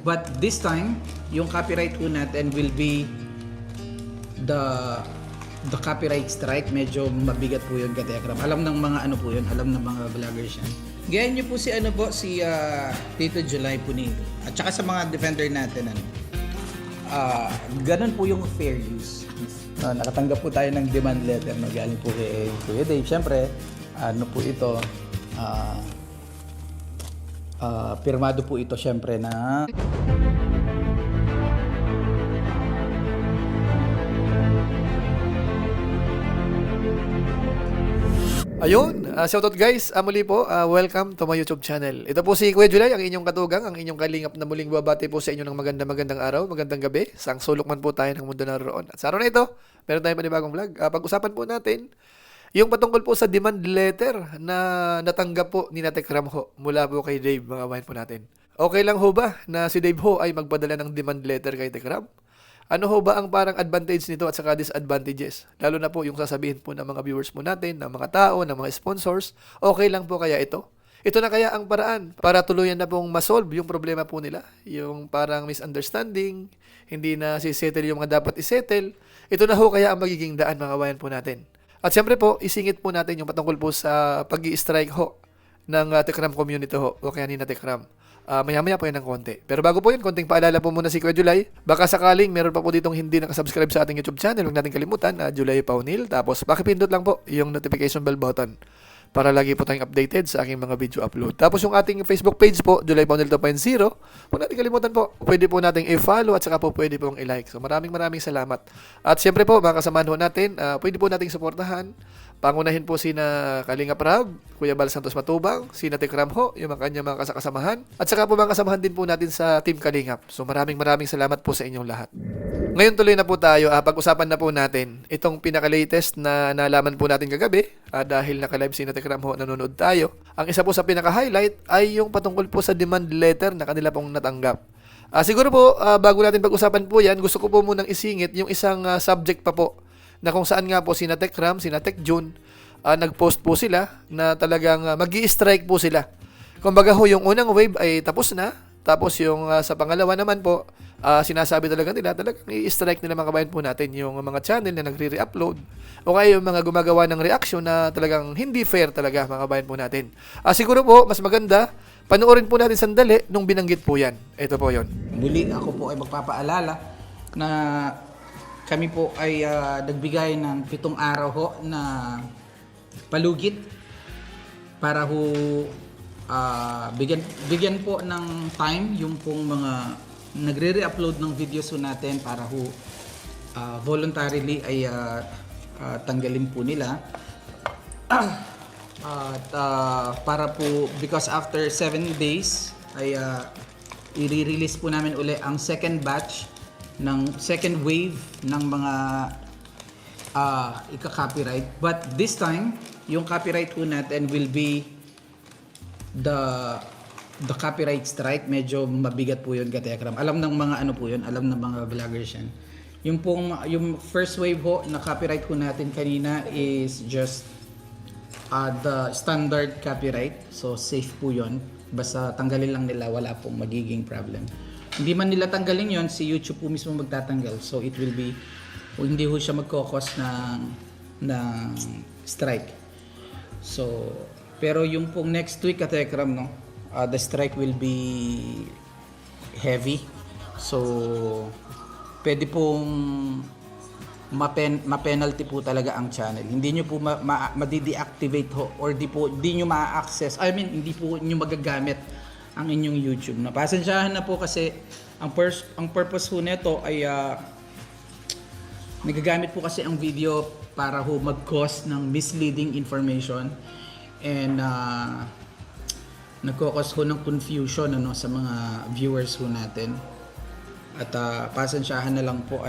But this time, yung copyright po natin will be the copyright strike. Medyo mabigat po yun, Katekram. Alam ng mga ano po yun, alam ng mga vloggers yan. Gayan nyo po si Tito July Punito. At saka sa mga defender natin, ganun po yung fair use. Nakatanggap po tayo ng demand letter na galing po kay Kuya Dave. Siyempre, ano po ito, pirmado po ito siyempre na Ayun, shoutout guys, muli po, welcome to my YouTube channel. Ito po si Kuya July, ang inyong katugang, ang inyong kalingap na muling babati po sa inyo ng magandang araw, magandang gabi, sang sulok man po tayo ng mundo naroon. At sa araw na ito, meron tayong panibagong vlog. Pag-usapan po natin yung patungkol po sa demand letter na natanggap po ni Tekram ho mula po kay Dave, mga kabayan po natin. Okay lang ho ba na si Dave ho ay magpadala ng demand letter kay Tekram? Ano ho ba ang parang advantage nito at saka disadvantages? Lalo na po yung sasabihin po ng mga viewers mo natin, ng mga tao, ng mga sponsors, okay lang po kaya ito? Ito na kaya ang paraan para tuluyan na pong masolve yung problema po nila? Yung parang misunderstanding, hindi na sisettle yung mga dapat isettle. Ito na ho kaya ang magiging daan, mga kabayan po natin. At siyempre po, isingit po natin yung patungkol po sa pag-i-strike ho ng Tekram community ho, o kaya ni Tekram. Maya-maya po yan ng konti. Pero bago po yun, konting paalala po muna si Kuya July. Baka sakaling meron pa po ditong hindi nakasubscribe sa ating YouTube channel, huwag natin kalimutan, July Paunil. Tapos pakipindot lang po yung notification bell button para lagi po tayong updated sa aking mga video upload. Tapos yung ating Facebook page po, July Paunil 2.0, huwag natin kalimutan po. Pwede po nating i-follow at saka po pwede pong i-like. So maraming salamat. At siyempre po, mga kasamahan ho natin, pwede po nating suportahan. Pangunahin po sina Kalingap Rab, Kuya Bal Santos Matubang, sina Tekram ho, yung mga kanyang mga kasamahan. At saka po mga kasamahan din po natin sa Team Kalingap. So maraming salamat po sa inyong lahat. Ngayon tuloy na po tayo, pag-usapan na po natin itong pinaka-latest na nalaman po natin kagabi dahil naka-live si Tekram ho, nanonood tayo. Ang isa po sa pinaka-highlight ay yung patungkol po sa demand letter na kanila pong natanggap. Siguro po, bago natin pag-usapan po yan, gusto ko po munang isingit yung isang subject pa po na kung saan nga po sina Tekram, sina Tekjun, nag-post po sila na talagang mag-i-strike po sila. Kumbaga ho, yung unang wave ay tapos na, tapos yung sa pangalawa naman po, sinasabi talagang talagang i-strike nila mga kabayan po natin yung mga channel na nagre-re-upload o kaya yung mga gumagawa ng reaction na talagang hindi fair talaga mga kabayan po natin. Siguro po, mas maganda, panoorin po natin sandali nung binanggit po yan. Ito po yon. Muli ako po ay magpapaalala na kami po ay nagbigay ng 7 araw ho na palugit para ho bigyan po ng time yung pong mga nagre-re-upload ng videos ho natin para ho voluntarily ay tanggalin po nila. At para po, because after 7 days ay i-release po namin uli ang second batch ng second wave ng mga ika-copyright. But this time, yung copyright po natin will be the copyright strike. Medyo mabigat po yun, Katekram. Alam ng mga ano po yun, alam ng mga vloggers yan. Yung first wave ho na copyright po natin kanina is just the standard copyright. So safe po yun. Basta tanggalin lang nila, wala pong magiging problem. Hindi man nila tanggalin yon, si YouTube po mismo magtatanggal. So it will be, hindi ho siya magkokos ng strike. So, pero yung pong next week, Katekram, no, the strike will be heavy. So, pwede pong ma-penalty po talaga ang channel. Hindi nyo po ma-deactivate ho or di nyo ma-access. I mean, hindi po nyo magagamit ang inyong YouTube. Pasensyahan na po kasi ang purpose ho nito ay nagagamit po kasi ang video para ho mag-cause ng misleading information and nagko-cause ho ng confusion sa mga viewers ho natin. At pasensyahan na lang po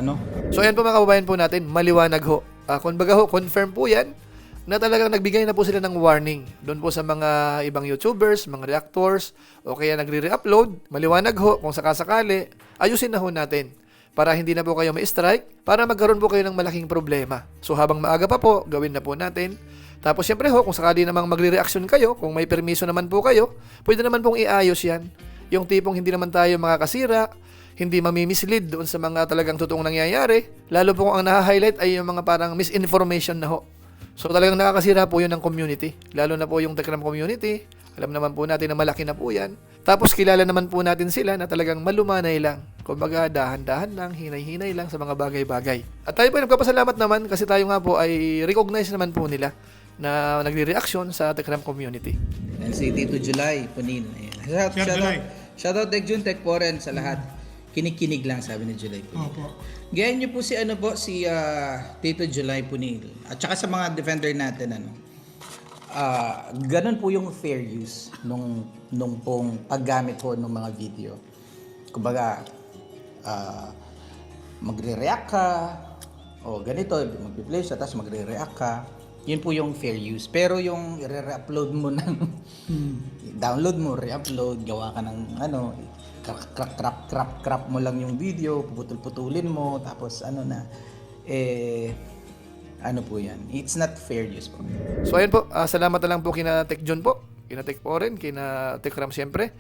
So ayan po mga kababayan po natin, maliwanag ho. Kumbaga ho, confirm po yan na talagang nagbigay na po sila ng warning doon po sa mga ibang YouTubers, mga reactors, o kaya nagre-re-upload. Maliwanag ho, kung sakasakali, ayusin na ho natin para hindi na po kayo ma-strike, para magkaroon po kayo ng malaking problema. So habang maaga pa po, gawin na po natin. Tapos siyempre ho, kung sakali namang magre-reaction kayo, kung may permiso naman po kayo, pwede naman pong iayos yan. Yung tipong hindi naman tayo makakasira, hindi mamimislead doon sa mga talagang totoong nangyayari, lalo po kung ang naha-highlight ay yung mga parang misinformation na ho. So talagang nakakasira po yun ng community, lalo na po yung Tekram community. Alam naman po natin na malaki na po yan. Tapos kilala naman po natin sila na talagang malumanay lang. Kumbaga dahan-dahan lang, hinay-hinay lang sa mga bagay-bagay. At tayo po ay nagpapasalamat naman kasi tayo nga po ay recognize naman po nila na nagre-reaction sa Tekram community. And si Tito July Punil. Ayan. Shoutout Tech Jun, Tech Foren sa lahat. Kinig-kinig lang sabi ni July Punil. Opo. Gayan niyo po si Tito July Punil. At saka sa mga defender natin ganun po yung fair use nung pong paggamit ho ng mga video. Kumbaga, magre-react ka, o ganito, magpi-play siya, tapos magre-react ka. Yun po yung fair use. Pero yung i-re-upload mo ng, download mo, re-upload, gawa ka ng crap mo lang yung video, puputol-putulin mo, tapos ano po yan. It's not fair use po. So ayun po, salamat na lang po kina Tech John po, kina Tech Foren, kina Tekram siyempre.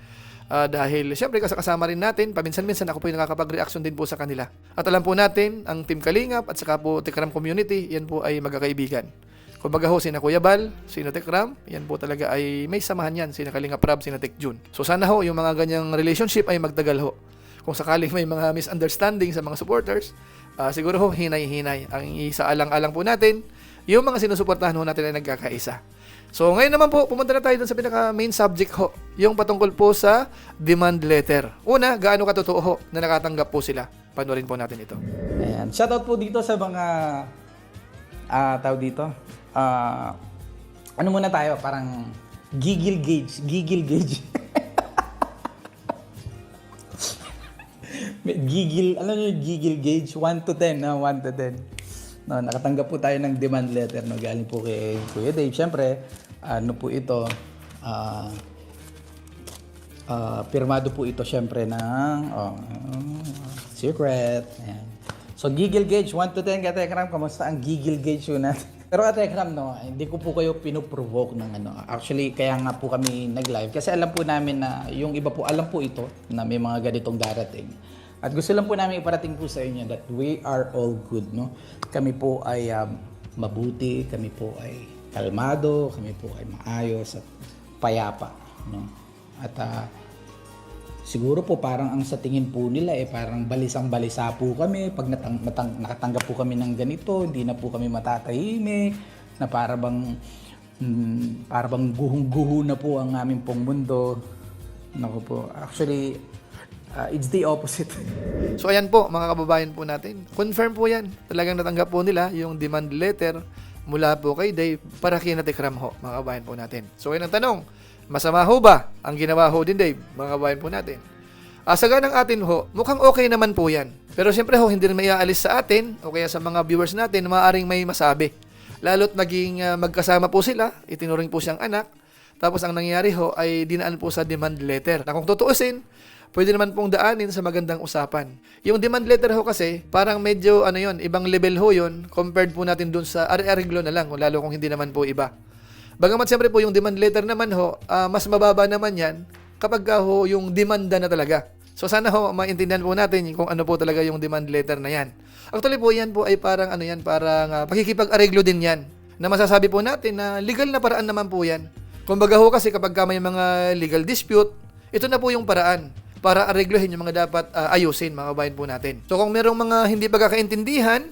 Dahil siyempre kasama rin natin, paminsan-minsan ako po yung nakakapag-reaction din po sa kanila. At alam po natin, ang Team Kalingap at saka po Tekram community, yan po ay magkakaibigan. Kumbaga ho, sina Kuya Bal, sina Tekram, yan po talaga ay may samahan yan, sina Kalingap Rab, sina Tech Jun. So sana ho, yung mga ganyang relationship ay magtagal ho. Kung sakaling may mga misunderstanding sa mga supporters, siguro ho, hinay-hinay. Ang isa alang-alang po natin, yung mga sinusuportahan ho natin ay nagkakaisa. So ngayon naman po, pumunta na tayo dun sa pinaka-main subject ho, yung patungkol po sa demand letter. Una, gaano katotoo ho na nakatanggap po sila? Panoorin po natin ito. Ayan. Shoutout po dito sa mga tao dito. Ano muna tayo? Parang gigil gauge. Alam niyo gigil gauge? 1 to 10, 1 to 10. No, nakatanggap po tayo ng demand letter, no, galing po kay Kuya Dave. Siyempre, ano po ito? Pirmado po ito siyempre ng secret. Ayan. So, gigil gauge, 1 to 10, Katekram, kamusta ang gigil gauge yun natin? Pero Katekram, no, hindi ko po kayo pinoprovoke ng ano. Actually, kaya nga po kami nag-live kasi alam po namin na yung iba po, alam po ito na may mga ganitong darating. At gusto lang po namin iparating po sa inyo that we are all good, no? Kami po ay mabuti, kami po ay kalmado, kami po ay maayos at payapa, no? At siguro po parang ang sa tingin po nila parang balisang-balisa po kami pag nakatanggap po kami ng ganito, hindi na po kami matatahimik, na para bang guhong-guho na po ang aming pong mundo. Naku po, actually, it's the opposite. So ayan po mga kababayan po natin. Confirm po yan. Talagang natanggap po nila yung demand letter mula po kay Dave para kina Tekram ho, mga kababayan po natin. So ayan ang tanong, masama ho ba ang ginawa ho din Dave, mga kababayan po natin? Sa ganang atin ho, mukhang okay naman po yan. Pero siyempre ho, hindi rin maiaalis sa atin o kaya sa mga viewers natin na maaaring may masabi. Lalo't naging magkasama po sila, itinuring po siyang anak, tapos ang nangyayari ho ay dinaan po sa demand letter. Na kung tutuusin, pwede naman pong daanin sa magandang usapan. Yung demand letter ho kasi, parang medyo ibang level ho yun compared po natin dun sa ari-ariglo na lang, lalo kung hindi naman po iba. Bagamat siyempre po yung demand letter naman ho, mas mababa naman yan kapag ho yung demanda na talaga. So sana ho, maintindihan po natin kung ano po talaga yung demand letter na yan. Actually po yan po ay parang parang pakikipag-ariglo din yan. Na masasabi po natin na legal na paraan naman po yan. Kumbaga ho kasi kapag may mga legal dispute, ito na po yung paraan para areglohin yung mga dapat ayusin, mga kabayan po natin. So kung merong mga hindi pagkakaintindihan,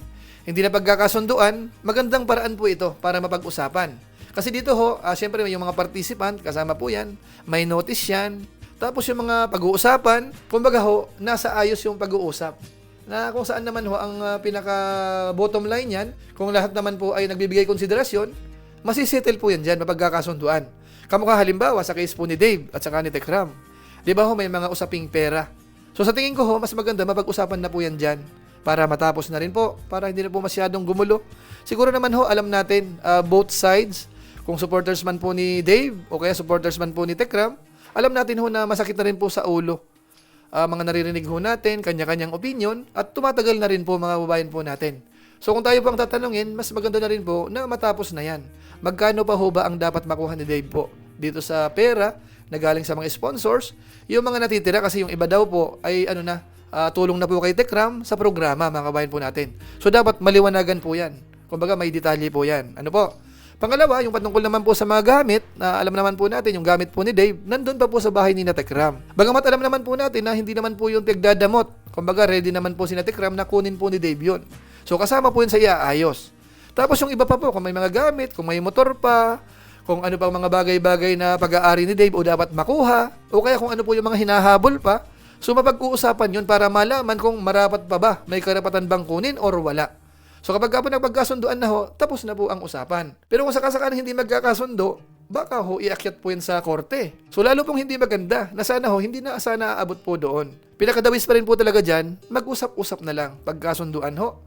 hindi na pagkakasunduan, magandang paraan po ito para mapag-usapan. Kasi dito ho, siyempre yung mga participant, kasama po yan, may notice yan, tapos yung mga pag-uusapan, kumbaga ho, nasa ayos yung pag-uusap. Na kung saan naman ho, ang pinaka-bottom line yan, kung lahat naman po ay nagbibigay konsiderasyon, masisettle po yan dyan, mapagkakasunduan. Kamukha halimbawa sa case po ni Dave at saka ni Tekram. Di ba ho, may mga usaping pera. So sa tingin ko ho, mas maganda mapag-usapan na po yan dyan para matapos na rin po, para hindi na po masyadong gumulo. Siguro naman ho, alam natin, both sides, kung supporters man po ni Dave o kaya supporters man po ni Tekram, alam natin ho na masakit na rin po sa ulo. Mga naririnig ho natin, kanya-kanyang opinion, at tumatagal na rin po mga babayan po natin. So kung tayo pang tatanungin, mas maganda na rin po na matapos na yan. Magkano pa ho ba ang dapat makuha ni Dave po dito sa pera na galing sa mga sponsors. Yung mga natitira kasi yung iba daw po ay tulong na po kay Tekram sa programa, mga kabayan po natin. So dapat maliwanagan po yan. Kumbaga may detalye po yan. Ano po? Pangalawa, yung patungkol naman po sa mga gamit, na alam naman po natin, yung gamit po ni Dave, nandun pa po sa bahay ni Tekram. Bagamat alam naman po natin na hindi naman po yung pagdadamot. Kumbaga, ready naman po si Tekram na kunin po ni Dave yun. So, kasama po yun sa iaayos. Tapos yung iba pa po, kung may mga gamit, kung may motor pa, kung ano pang mga bagay-bagay na pag-aari ni Dave o dapat makuha, o kaya kung ano po yung mga hinahabol pa, so mapag-uusapan yun para malaman kung marapat pa ba, may karapatan bang kunin or wala. So kapag po nagpagkasunduan na ho, tapos na po ang usapan. Pero kung sakasakaling hindi magkakasundo, baka ho iakyat po yan sa korte. So lalo pong hindi maganda na sana ho, hindi na sana aabot po doon. Pinakadawis pa rin po talaga dyan, mag-usap-usap na lang pagkasunduan ho.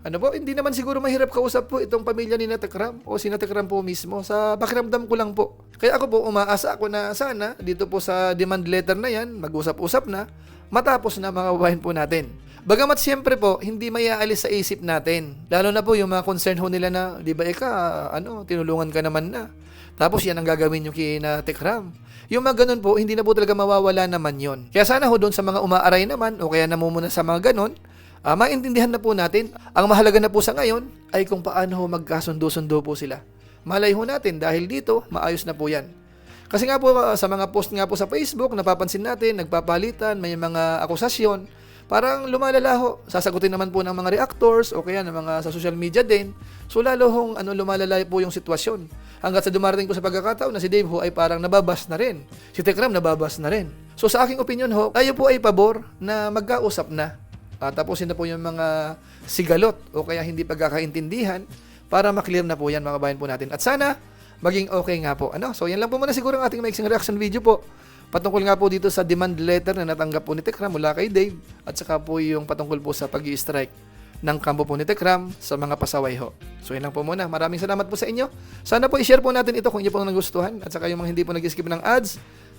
Ano po, hindi naman siguro mahirap kausap po itong pamilya ni Tekram o si Tekram po mismo. Sa pakiramdam ko lang po. Kaya ako po, umaasa ako na sana dito po sa demand letter na yan, mag-usap-usap na, matapos na mga kababayan po natin. Bagamat siyempre po, hindi maiaalis sa isip natin. Lalo na po yung mga concern ho nila na, di ba tinulungan ka naman na. Tapos yan ang gagawin nyo kay Tekram. Yung mga ganun po, hindi na po talaga mawawala naman yon. Kaya sana ho doon sa mga umaaray naman, o kaya namumuna sa mga ganun, maintindihan na po natin. Ang mahalaga na po sa ngayon ay kung paano ho magkasundo-sundo po sila. Malay ho natin dahil dito, maayos na po yan. Kasi nga po sa mga post nga po sa Facebook, napapansin natin, nagpapalitan, may mga akusasyon. Parang lumalala ho. Sasagutin naman po ng mga reactors o kaya ng mga sa social media din. So lalo hong lumalala po yung sitwasyon. Hanggat sa dumarating ko sa pagkakataon na si Dave ho ay parang nababas na rin. Si Tekram nababas na rin. So sa aking opinion ho, tayo po ay pabor na magkausap na. Tapusin na po yung mga sigalot o kaya hindi pagkakaintindihan para maklear na po yan mga bayan po natin. At sana maging okay nga po. So yan lang po muna siguro ang ating maiksing reaction video po. Patungkol nga po dito sa demand letter na natanggap po ni Tekram mula kay Dave at saka po yung patungkol po sa pag-i-strike ng kampo po ni Tekram sa mga pasaway ho. So yun lang po muna. Maraming salamat po sa inyo. Sana po i-share po natin ito kung inyo po nagustuhan at saka yung mga hindi po nag-skip ng ads.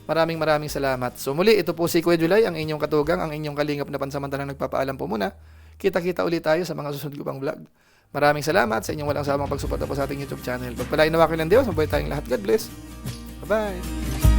Maraming salamat. So muli, ito po si Kuya Julay, ang inyong katugang, ang inyong kalingap na pansamantalang nagpapaalam po muna. Kita-kita ulit tayo sa mga susunod ko pang vlog. Maraming salamat sa inyong walang samang pagsuporta po sa ating YouTube channel. Pagpalain na wakin ng Diyos, mabuhay tayong lahat. God bless. Bye-bye.